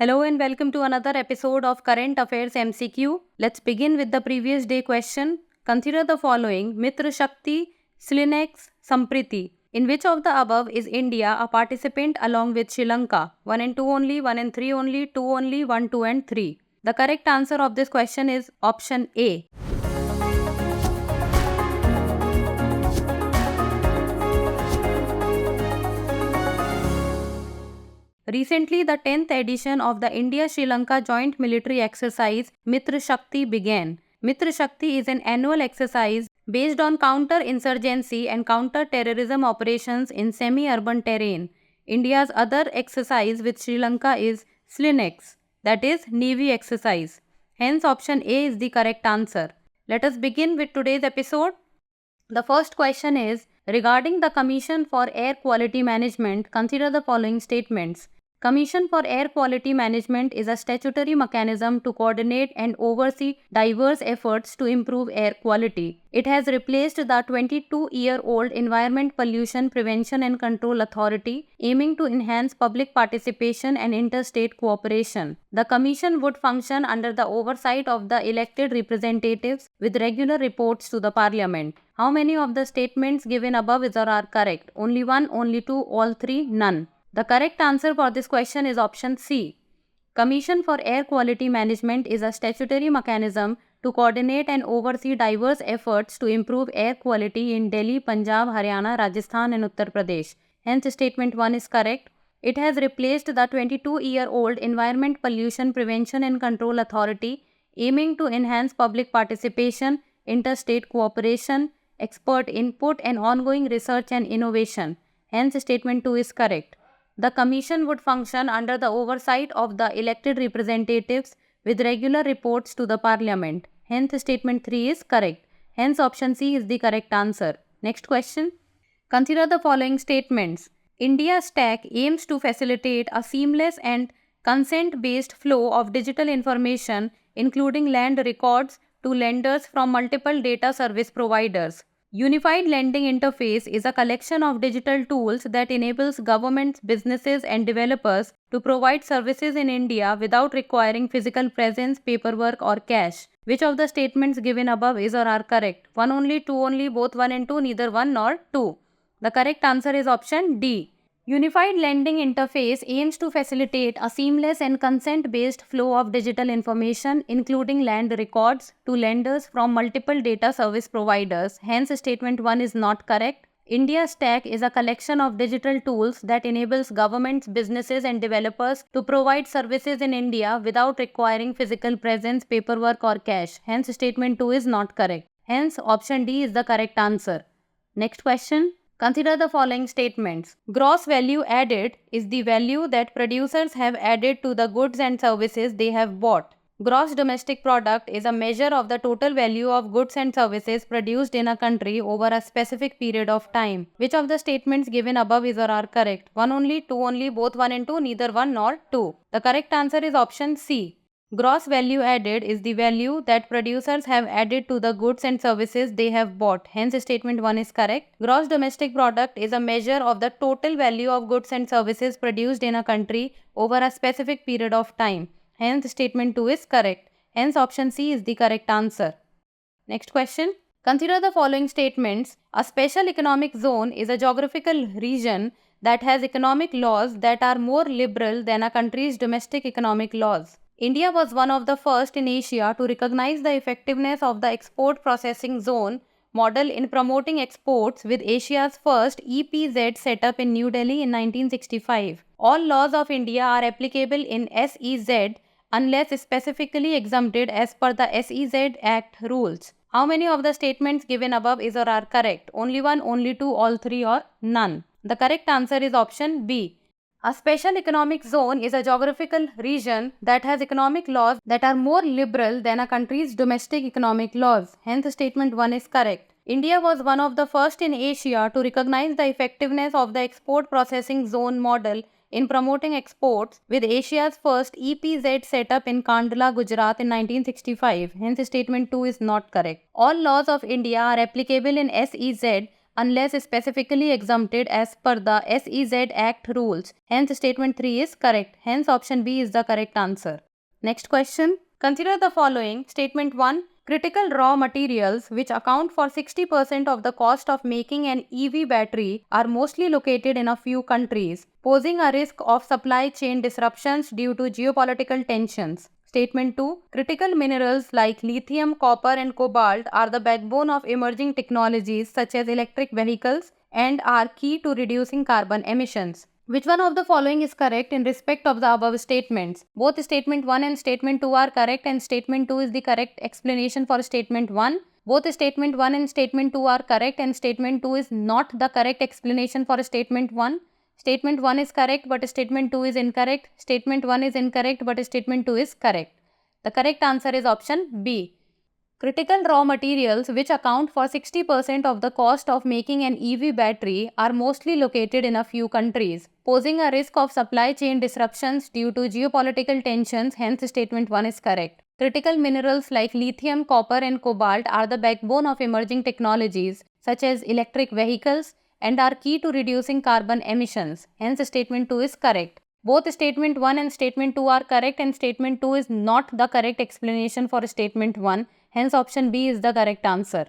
Hello and welcome to another episode of Current Affairs MCQ. Let's begin with the previous day question. Consider the following: Mitra Shakti, Slinex, Sampriti. In which of the above is India a participant along with Sri Lanka? 1 and 2 only, 1 and 3 only, 2 only, 1, 2 and 3. The correct answer of this question is option A. Recently, the 10th edition of the India-Sri Lanka Joint Military Exercise Mitra Shakti began. Mitra Shakti is an annual exercise based on counter-insurgency and counter-terrorism operations in semi-urban terrain. India's other exercise with Sri Lanka is Slinex, that is Navy exercise. Hence, option A is the correct answer. Let us begin with today's episode. The first question is, regarding the Commission for Air Quality Management, consider the following statements. Commission for Air Quality Management is a statutory mechanism to coordinate and oversee diverse efforts to improve air quality. It has replaced the 22-year-old Environment Pollution Prevention and Control Authority, aiming to enhance public participation and interstate cooperation. The Commission would function under the oversight of the elected representatives with regular reports to the Parliament. How many of the statements given above are correct? Only 1, only 2, all 3, none. The correct answer for this question is option C. Commission for Air Quality Management is a statutory mechanism to coordinate and oversee diverse efforts to improve air quality in Delhi, Punjab, Haryana, Rajasthan and Uttar Pradesh. Hence, statement 1 is correct. It has replaced the 22-year-old Environment Pollution Prevention and Control Authority, aiming to enhance public participation, interstate cooperation, expert input and ongoing research and innovation. Hence, statement 2 is correct. The Commission would function under the oversight of the elected representatives with regular reports to the Parliament. Hence, statement 3 is correct. Hence, option C is the correct answer. Next question. Consider the following statements. India Stack aims to facilitate a seamless and consent-based flow of digital information, including land records, to lenders from multiple data service providers. Unified Lending Interface is a collection of digital tools that enables governments, businesses and developers to provide services in India without requiring physical presence, paperwork or cash. Which of the statements given above is or are correct? 1 only, 2 only, both 1 and 2, neither 1 nor 2. The correct answer is option D. Unified Lending Interface aims to facilitate a seamless and consent-based flow of digital information, including land records, to lenders from multiple data service providers. Hence, statement 1 is not correct. India Stack is a collection of digital tools that enables governments, businesses and developers to provide services in India without requiring physical presence, paperwork or cash. Hence, statement 2 is not correct. Hence, option D is the correct answer. Next question. Consider the following statements. Gross value added is the value that producers have added to the goods and services they have bought. Gross domestic product is a measure of the total value of goods and services produced in a country over a specific period of time. Which of the statements given above is or are correct? 1 only, 2 only, both 1 and 2, neither 1 nor 2. The correct answer is option C. Gross value added is the value that producers have added to the goods and services they have bought. Hence, statement 1 is correct. Gross domestic product is a measure of the total value of goods and services produced in a country over a specific period of time. Hence, statement 2 is correct. Hence, option C is the correct answer. Next question. Consider the following statements. A special economic zone is a geographical region that has economic laws that are more liberal than a country's domestic economic laws. India was one of the first in Asia to recognize the effectiveness of the export processing zone model in promoting exports, with Asia's first EPZ set up in New Delhi in 1965. All laws of India are applicable in SEZ unless specifically exempted as per the SEZ Act rules. How many of the statements given above is or are correct? Only 1, only 2, all 3 or none. The correct answer is option B. A special economic zone is a geographical region that has economic laws that are more liberal than a country's domestic economic laws. Hence, statement 1 is correct. India was one of the first in Asia to recognize the effectiveness of the export processing zone model in promoting exports, with Asia's first EPZ set up in Kandla, Gujarat in 1965. Hence, statement 2 is not correct. All laws of India are applicable in SEZ unless specifically exempted as per the SEZ Act rules. Hence, statement 3 is correct. Hence, option B is the correct answer. Next question. Consider the following. Statement 1. Critical raw materials, which account for 60% of the cost of making an EV battery, are mostly located in a few countries, posing a risk of supply chain disruptions due to geopolitical tensions. Statement 2. Critical minerals like lithium, copper and cobalt are the backbone of emerging technologies such as electric vehicles and are key to reducing carbon emissions. Which one of the following is correct in respect of the above statements? Both statement 1 and statement 2 are correct and statement 2 is the correct explanation for statement 1. Both statement 1 and statement 2 are correct and statement 2 is not the correct explanation for statement 1. Statement 1 is correct but statement 2 is incorrect. Statement 1 is incorrect but statement 2 is correct. The correct answer is option B. Critical raw materials, which account for 60% of the cost of making an EV battery, are mostly located in a few countries, posing a risk of supply chain disruptions due to geopolitical tensions. Hence, statement 1 is correct. Critical minerals like lithium, copper and cobalt are the backbone of emerging technologies such as electric vehicles and are key to reducing carbon emissions. Hence, statement 2 is correct. Both statement 1 and statement 2 are correct and statement 2 is not the correct explanation for statement 1. Hence, option B is the correct answer.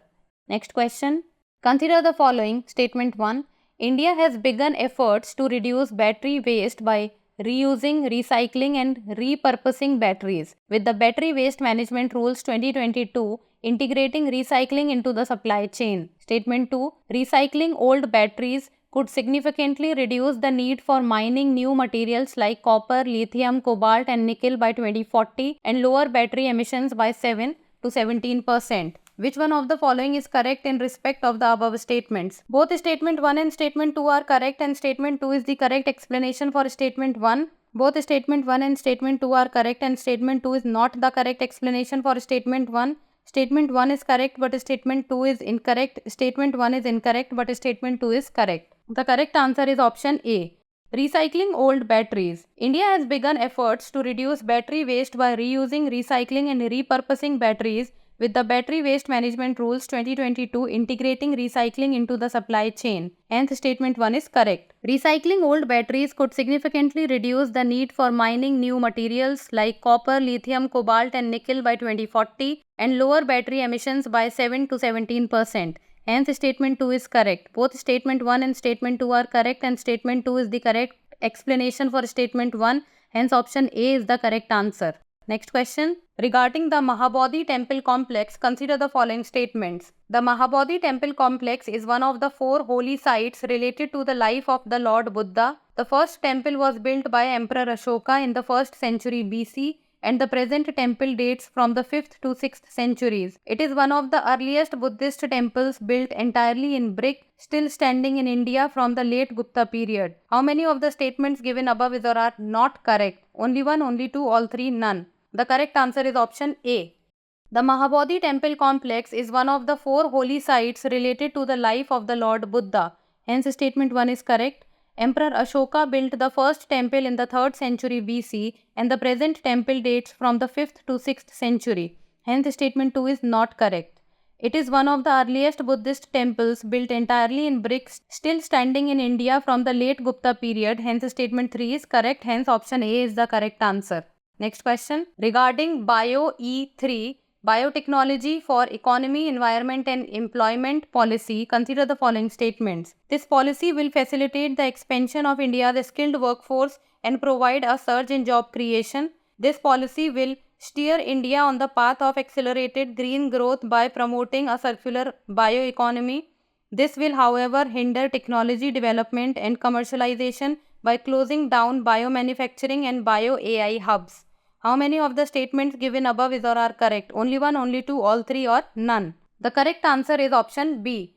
Next question. Consider the following. Statement 1. India has begun efforts to reduce battery waste by reusing, recycling and repurposing batteries, with the Battery Waste Management Rules 2022 integrating recycling into the supply chain. Statement 2. Recycling old batteries could significantly reduce the need for mining new materials like copper, lithium, cobalt and nickel by 2040 and lower battery emissions by 7 to 17%. Which one of the following is correct in respect of the above statements? Both statement 1 and statement 2 are correct and statement 2 is the correct explanation for statement 1. Both statement 1 and statement 2 are correct and statement 2 is not the correct explanation for statement 1. Statement 1 is correct but statement 2 is incorrect. Statement 1 is incorrect but statement 2 is correct. The correct answer is option A. Recycling old batteries. India has begun efforts to reduce battery waste by reusing, recycling and repurposing batteries, with the Battery Waste Management Rules 2022 integrating recycling into the supply chain. Hence, statement 1 is correct. Recycling old batteries could significantly reduce the need for mining new materials like copper, lithium, cobalt and nickel by 2040 and lower battery emissions by 7 to 17%. Hence, statement 2 is correct. Both statement 1 and statement 2 are correct and statement 2 is the correct explanation for statement 1. Hence, option A is the correct answer. Next question. Regarding the Mahabodhi temple complex, consider the following statements. The Mahabodhi temple complex is one of the 4 holy sites related to the life of the Lord Buddha. The first temple was built by Emperor Ashoka in the 1st century BC and the present temple dates from the 5th to 6th centuries. It is one of the earliest Buddhist temples built entirely in brick, still standing in India from the late Gupta period. How many of the statements given above is or are not correct? Only one, only two, all three, none. The correct answer is option A. The Mahabodhi temple complex is one of the 4 holy sites related to the life of the Lord Buddha. Hence, statement 1 is correct. Emperor Ashoka built the first temple in the 3rd century BC and the present temple dates from the 5th to 6th century. Hence, statement 2 is not correct. It is one of the earliest Buddhist temples built entirely in bricks, still standing in India from the late Gupta period. Hence, statement 3 is correct. Hence, option A is the correct answer. Next question. Regarding BioE3, Biotechnology for Economy, Environment and Employment Policy, consider the following statements. This policy will facilitate the expansion of India's skilled workforce and provide a surge in job creation. This policy will steer India on the path of accelerated green growth by promoting a circular bioeconomy. This will, however, hinder technology development and commercialization by closing down biomanufacturing and bio-AI hubs. How many of the statements given above is or are correct? Only one, only two, all three or none. The correct answer is option B.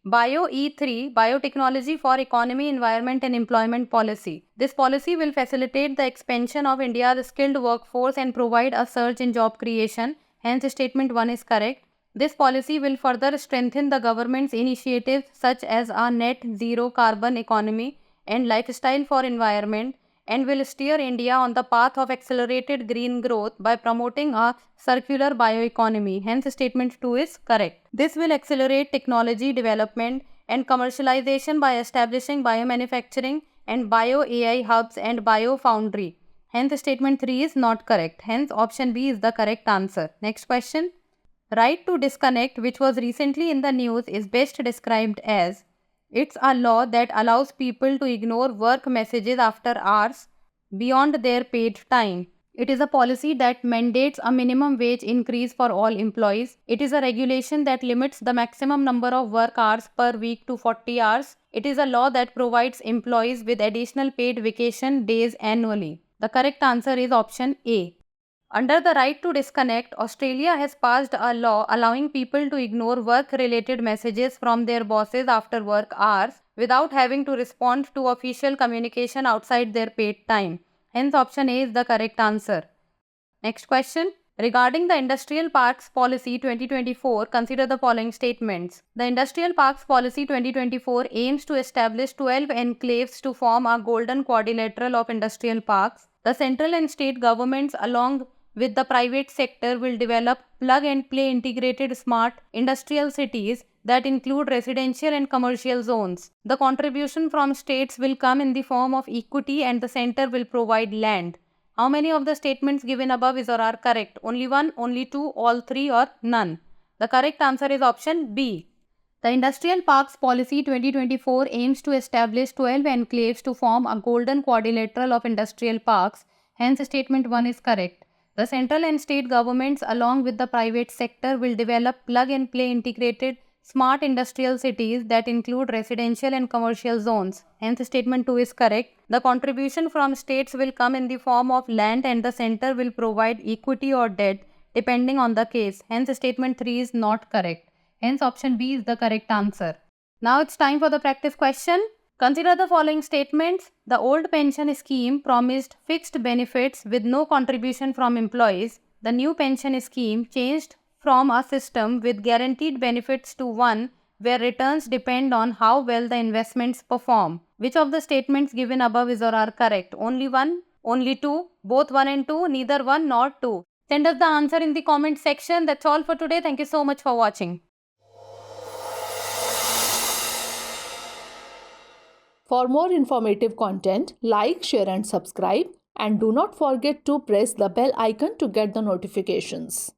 BioE3, Biotechnology for Economy, Environment and Employment Policy. This policy will facilitate the expansion of India's skilled workforce and provide a surge in job creation. Hence, statement 1 is correct. This policy will further strengthen the government's initiatives such as a net zero carbon economy and lifestyle for environment, and will steer India on the path of accelerated green growth by promoting a circular bioeconomy. Hence, statement 2 is correct. This will accelerate technology development and commercialization by establishing biomanufacturing and bio-AI hubs and bio-foundry. Hence, statement 3 is not correct. Hence, option B is the correct answer. Next question. Right to disconnect, which was recently in the news, is best described as it's a law that allows people to ignore work messages after hours beyond their paid time. It is a policy that mandates a minimum wage increase for all employees. It is a regulation that limits the maximum number of work hours per week to 40 hours. It is a law that provides employees with additional paid vacation days annually. The correct answer is option A. Under the right to disconnect, Australia has passed a law allowing people to ignore work-related messages from their bosses after work hours without having to respond to official communication outside their paid time. Hence, option A is the correct answer. Next question. Regarding the Industrial Parks Policy 2024, consider the following statements. The Industrial Parks Policy 2024 aims to establish 12 enclaves to form a golden quadrilateral of industrial parks. The central and state governments, along with the private sector, will develop plug-and-play integrated smart industrial cities that include residential and commercial zones. The contribution from states will come in the form of equity and the center will provide land. How many of the statements given above is or are correct? Only one, only two, all three, or none? The correct answer is option B. The Industrial Parks Policy 2024 aims to establish 12 enclaves to form a golden quadrilateral of industrial parks. Hence, statement 1 is correct. The central and state governments, along with the private sector, will develop plug-and-play integrated smart industrial cities that include residential and commercial zones. Hence, statement 2 is correct. The contribution from states will come in the form of land and the center will provide equity or debt depending on the case. Hence, statement 3 is not correct. Hence, option B is the correct answer. Now it's time for the practice question. Consider the following statements. The old pension scheme promised fixed benefits with no contribution from employees. The new pension scheme changed from a system with guaranteed benefits to one where returns depend on how well the investments perform. Which of the statements given above is or are correct? Only one, only two, both 1 and 2, neither 1 nor 2. Send us the answer in the comment section. That's all for today. Thank you so much for watching. For more informative content, like, share and subscribe, and do not forget to press the bell icon to get the notifications.